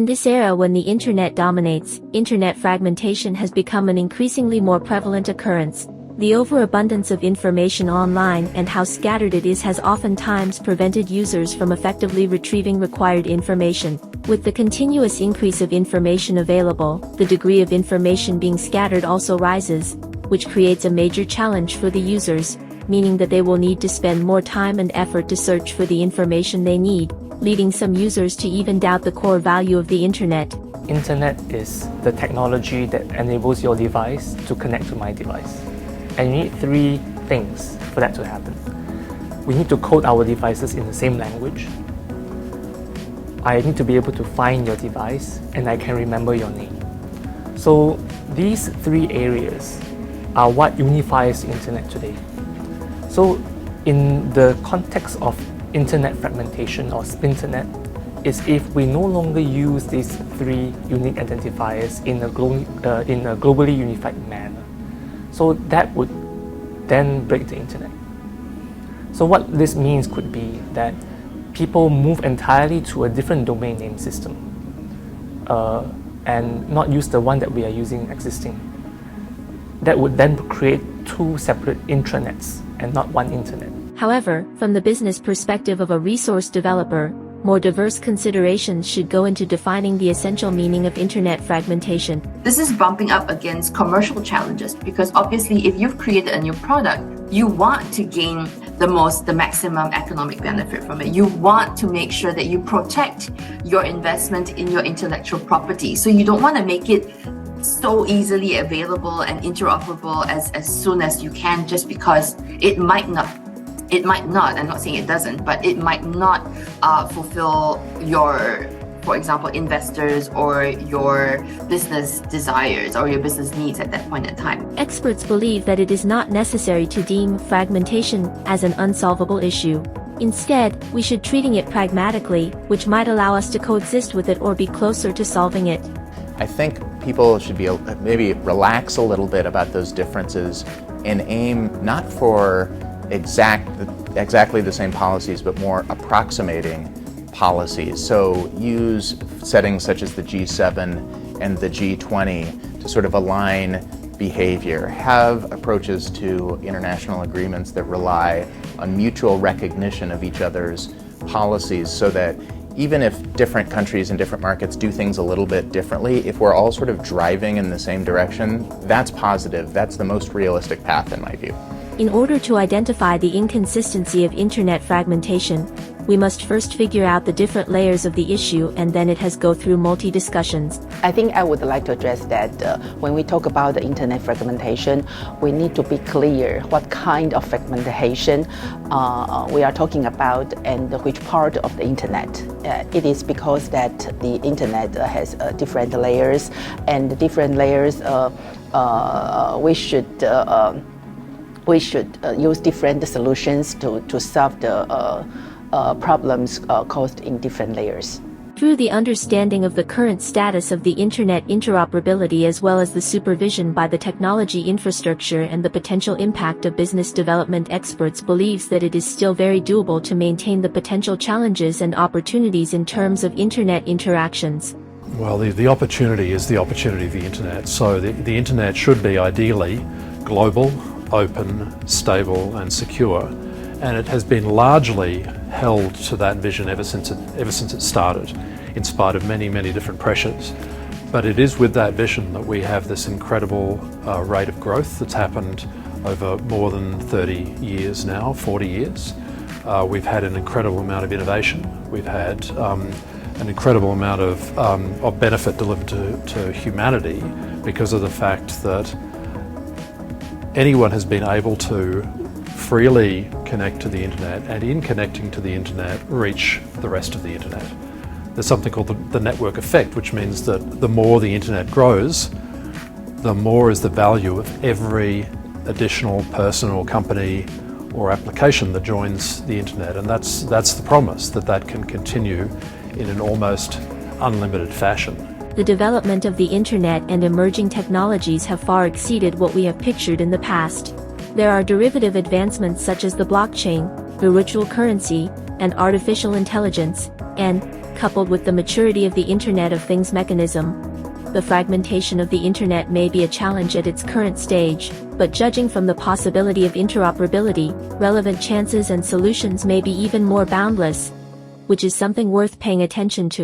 In this era when the internet dominates, internet fragmentation has become an increasingly more prevalent occurrence. The overabundance of information online and how scattered it is has oftentimes prevented users from effectively retrieving required information. With the continuous increase of information available, the degree of information being scattered also rises, which creates a major challenge for the users, meaning that they will need to spend more time and effort to search for the information they need, leading some users to even doubt the core value of the internet. Internet is the technology that enables your device to connect to my device. And you need three things for that to happen. We need to code our devices in the same language. I need to be able to find your device, and I can remember your name. So these three areas are what unifies the internet today. So in the context of internet fragmentation or Splinternet, is if we no longer use these three unique identifiers in a globally unified manner. So that would then break the internet. So what this means could be that people move entirely to a different domain name system and not use the one that we are using existing. That would then create two separate intranets and not one internet. However, from the business perspective of a resource developer, more diverse considerations should go into defining the essential meaning of internet fragmentation. This is bumping up against commercial challenges because obviously if you've created a new product, you want to gain the maximum economic benefit from it. You want to make sure that you protect your investment in your intellectual property. So you don't want to make it so easily available and interoperable as soon as you can, just because it might not, I'm not saying it doesn't, but it might not fulfill your, for example, investors or your business desires or your business needs at that point in time. Experts believe that it is not necessary to deem fragmentation as an unsolvable issue. Instead, we should treating it pragmatically, which might allow us to coexist with it or be closer to solving it. I think people should be maybe relax a little bit about those differences and aim not for exactly the same policies, but more approximating policies. So use settings such as the G7 and the G20 to sort of align behavior. Have approaches to international agreements that rely on mutual recognition of each other's policies, so that even if different countries and different markets do things a little bit differently, if we're all sort of driving in the same direction, that's positive. That's the most realistic path in my view. In order to identify the inconsistency of internet fragmentation, we must first figure out the different layers of the issue, and then it has go through multi-discussions. I think I would like to address that when we talk about the internet fragmentation, we need to be clear what kind of fragmentation we are talking about and which part of the internet. It is because that the internet has different layers, and the different layers we should use different solutions to solve the problems caused in different layers. Through the understanding of the current status of the internet interoperability as well as the supervision by the technology infrastructure and the potential impact of business development, experts believes that it is still very doable to maintain the potential challenges and opportunities in terms of internet interactions. Well, the opportunity is the opportunity of the internet. So the internet should be ideally global, open, stable and secure. And it has been largely held to that vision ever since it started, in spite of many different pressures. But it is with that vision that we have this incredible rate of growth that's happened over more than 30 years now, 40 years. We've had an incredible amount of innovation. We've had an incredible amount of benefit delivered to humanity because of the fact that anyone has been able to freely connect to the internet, and in connecting to the internet, reach the rest of the internet. There's something called the network effect, which means that the more the internet grows, the more is the value of every additional person or company or application that joins the internet. And that's the promise, that can continue in an almost unlimited fashion. The development of the internet and emerging technologies have far exceeded what we have pictured in the past. There are derivative advancements such as the blockchain, the virtual currency, and artificial intelligence, and coupled with the maturity of the Internet of Things mechanism. The fragmentation of the Internet may be a challenge at its current stage, but judging from the possibility of interoperability, relevant chances and solutions may be even more boundless, which is something worth paying attention to.